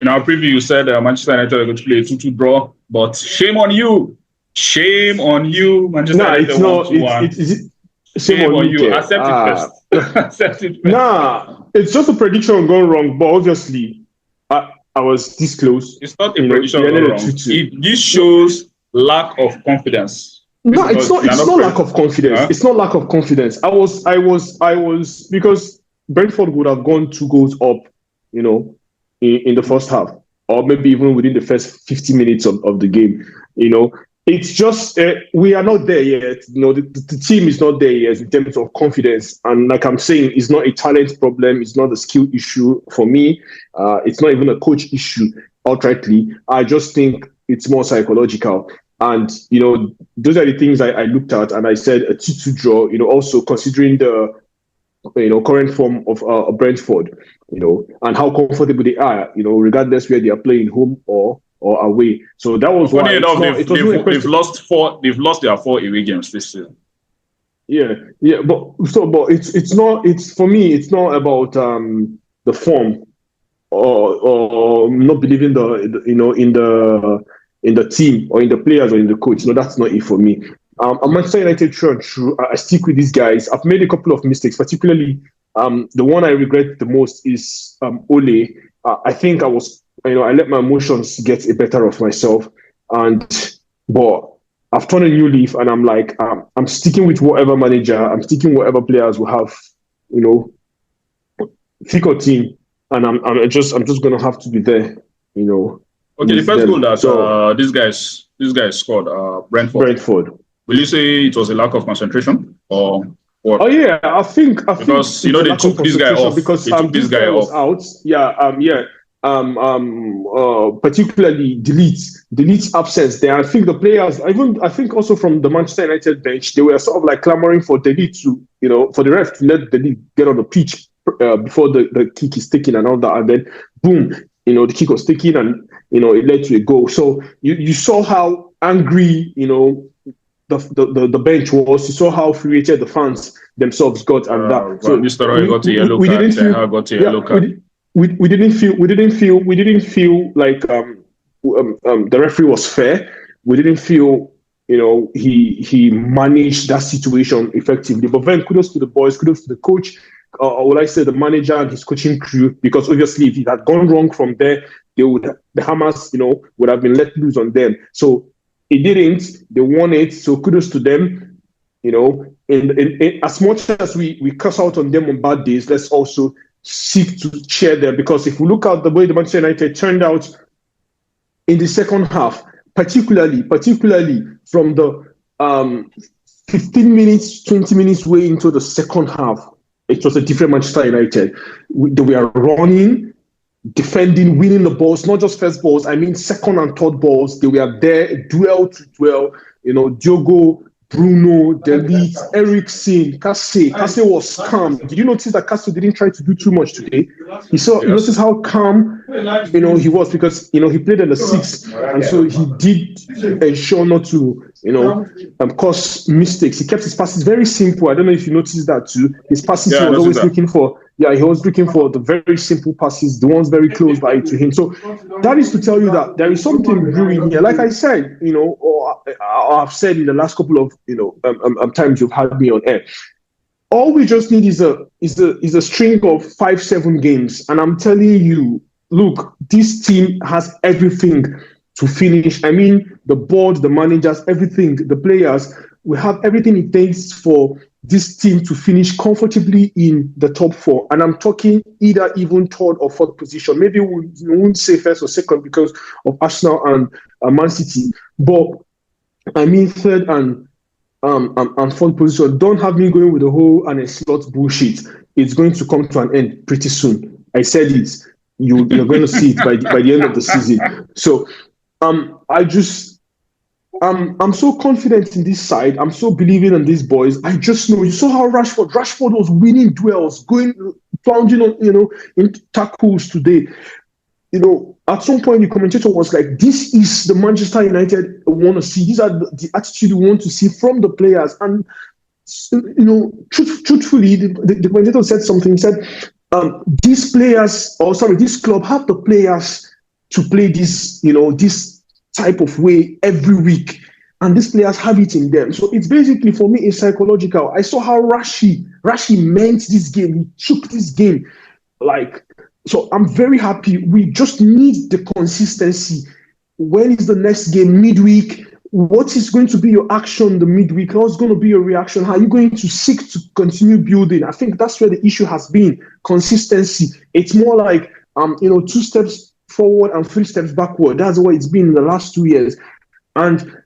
in our preview, you said Manchester United are going to play a 2-2 draw, but shame on you. Shame on you, Manchester United. It's not. It's shame on you. Accept it first. Accept it first. Nah, it's just a prediction gone wrong. But obviously, I was this close. It's not a prediction gone wrong. This shows lack of confidence. No, it's not. It's not lack of confidence. Huh? It's not lack of confidence. I was because Brentford would have gone 2 goals up, in the first half, or maybe even within the first 50 minutes of the game. It's just we are not there yet. The team is not there yet in terms of confidence. And like I'm saying, it's not a talent problem. It's not a skill issue for me. It's not even a coach issue outrightly. I just think it's more psychological. And those are the things I looked at, and I said a 2-2 draw. Also considering the current form of Brentford, and how comfortable they are, regardless where they are playing, home or away. So that was why they've lost their 4 away games this season. Yeah, but it's not. It's for me. It's not about the form or not believing in the team or in the players or in the coach. No, that's not it for me. I'm Manchester United true. I stick with these guys. I've made a couple of mistakes, particularly the one I regret the most is Ole. I think I let my emotions get the better of myself, but I've turned a new leaf, and I'm like, I'm sticking with whatever manager, I'm sticking whatever players will have, thick or thin, and I'm just gonna have to be there, Okay, the first goal that these guys scored, Brentford. Will you say it was a lack of concentration or what? Oh yeah, I think because they took this guy off because this guy was out. Particularly Delite's absence there. I think the players, I think also from the Manchester United bench, they were sort of like clamoring for Delite to, for the ref to let Delite get on the pitch before the kick is taken and all that, and then boom, the kick was taken and it led to a goal. So you saw how angry the bench was. You saw how infuriated the fans themselves got, and that. So Mr. Roy got a yellow card. We didn't feel like the referee was fair. We didn't feel he managed that situation effectively. But then kudos to the boys, kudos to the coach, or will I say the manager and his coaching crew, because obviously if it had gone wrong from there, the Hamas would have been let loose on them. So it didn't. They won it. So kudos to them. In as much as we curse out on them on bad days, let's also seek to cheer them, because if we look at the way the Manchester United turned out in the second half, particularly from the 15 minutes, 20 minutes way into the second half, it was a different Manchester United. They were running, defending, winning the balls, not just first balls, I mean second and third balls. They were there, duel to duel. Diogo, Bruno, Delite, Eriksen, Kase. Kase was calm. Did you notice that Kase didn't try to do too much today? You notice how calm, he was, because, he played in the 6, and so he did ensure not to, cause mistakes. He kept his passes very simple. I don't know if you noticed that too. His passes, he was always looking for. Yeah, he was looking for the very simple passes, the ones very close by to him. So that is to tell you that there is something brewing here. Like I said, or I've said in the last couple of times you've had me on air. All we just need is a string of 5-7 games, and I'm telling you, look, this team has everything to finish. I mean, the board, the managers, everything, the players, we have everything it takes for this team to finish comfortably in the top 4. And I'm talking either even third or fourth position. Maybe we won't say first or second because of Arsenal and Man City. But I mean third and fourth position. Don't have me going with the whole and a slot bullshit. It's going to come to an end pretty soon. I said it. You're going to see it by the end of the season. So I'm so confident in this side. I'm so believing in these boys. I just know. You saw how Rashford was winning duels, plunging on, in tackles today. At some point the commentator was like, "This is the Manchester United I want to see. These are the attitude we want to see from the players." And truthfully, the commentator said something. He said, "This club have the players to play this, this type of way every week. And these players have it in them. So it's basically, for me, it's psychological. I saw how Rashi meant this game. He took this game. So I'm very happy. We just need the consistency. When is the next game? Midweek. What is going to be your action the midweek? How's going to be your reaction? How are you going to seek to continue building? I think that's where the issue has been. Consistency. It's more like 2 steps forward and 3 steps backward. That's what it's been in the last 2 years. And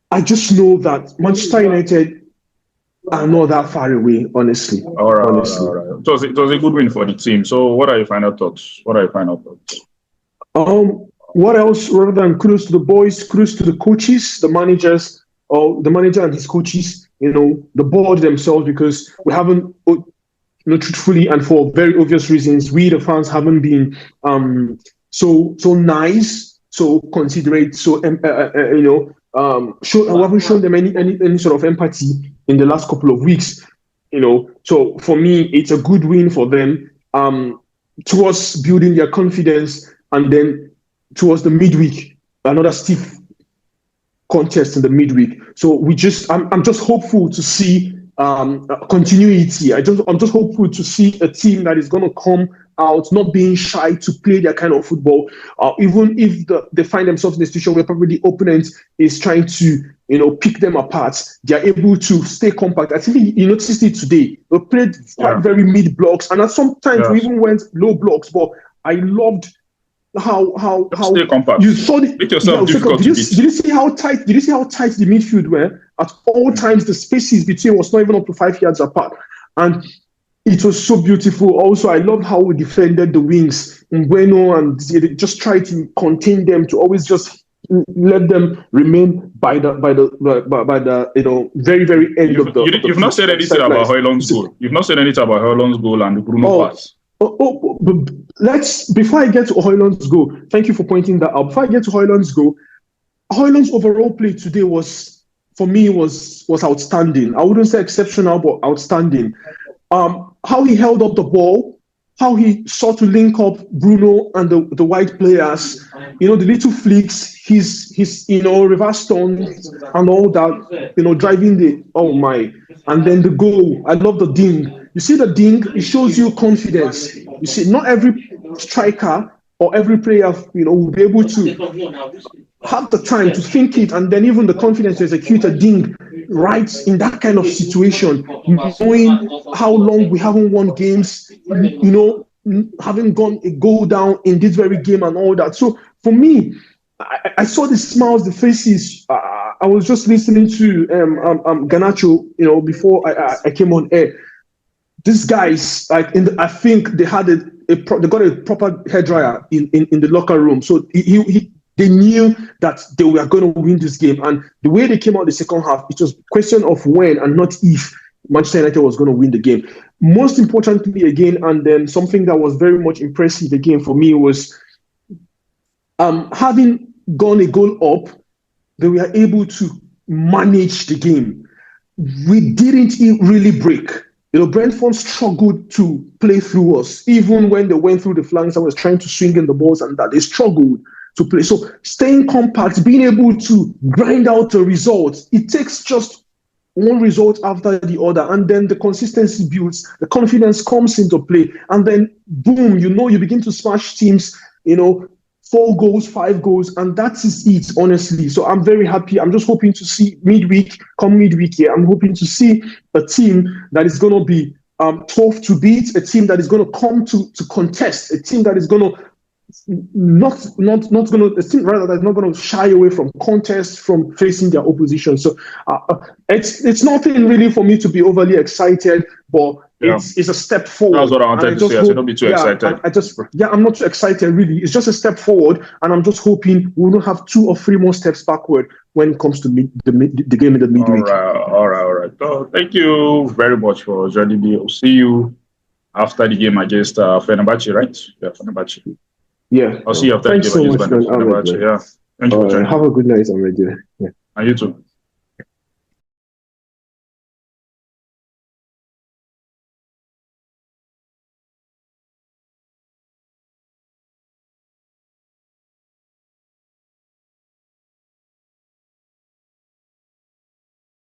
I just know that Manchester United are not that far away, honestly. All right. It was a good win for the team. So what are your final thoughts? What else rather than kudos to the boys, kudos to the coaches, the managers, or the manager and his coaches, the board themselves, because we haven't, truthfully and for very obvious reasons, we the fans haven't been so nice, so considerate, so we haven't shown them any sort of empathy in the last couple of weeks. So for me, it's a good win for them towards building their confidence, and then towards the midweek, another stiff contest in the midweek. So I'm just hopeful to see continuity. I'm just hopeful to see a team that is going to come out, not being shy to play their kind of football, even if they find themselves in a situation where probably the opponent is trying to, pick them apart. They are able to stay compact. I think you noticed it today. They played very mid blocks, and at some times we even went low blocks. But I loved how stay compact. You saw it. Make yourself difficult did you see how tight the midfield were? At all times, the spaces between was not even up to 5 yards apart, and it was so beautiful. Also, I loved how we defended the wings, Bueno, and they just tried to contain them, to always just let them remain by the very, very end of the. You've not said anything about Hojlund's goal. You've not said anything about Hojlund's goal and the Bruno pass. Before I get to Hojlund's goal, thank you for pointing that out. Before I get to Hojlund's goal, Hojlund's overall play today was outstanding. I wouldn't say exceptional, but outstanding. How he held up the ball, how he sought to link up Bruno and the white players, the little flicks, his reverse turn and all that, driving and then the goal. I love the ding. You see the ding, it shows you confidence. You see, not every striker or every player, will be able to have the time to think it, and then even the confidence to execute a ding right in that kind of situation, knowing how long we haven't won games, having gone a goal down in this very game and all that. So for me, I saw the smiles, the faces. I was just listening to Garnacho, before I came on air. These guys, I think they had they got a proper hairdryer in the locker room. So they knew that they were going to win this game. And the way they came out the second half, it was a question of when and not if Manchester United was going to win the game. Most importantly, again, and then something that was very much impressive again for me was having gone a goal up, they were able to manage the game. We didn't really break. Brentford struggled to play through us, even when they went through the flanks and was trying to swing in the balls and that. They struggled to play. So staying compact, being able to grind out a result, it takes just one result after the other, and then the consistency builds, the confidence comes into play, and then boom, you begin to smash teams, 4 goals, 5 goals, and that is it, honestly. So I'm very happy. I'm just hoping to see midweek here. I'm hoping to see a team that is going to be tough to beat, a team that is going to come to contest, a team that is going to that's not going to shy away from contest, from facing their opposition. So it's nothing really for me to be overly excited, but it's a step forward. That's what I wanted to say. I said don't be too excited. I'm not too excited really. It's just a step forward, and I'm just hoping we don't have 2 or 3 more steps backward when it comes to the game in the midweek. All right. So thank you very much for joining me. I'll see you after the game against Fenerbahce, right? Yeah, Fenerbahce. Yeah. I'll see you after the game against Fenerbahce. Yeah. Thank you for joining. Have a good night, I'm ready. Yeah. And you too.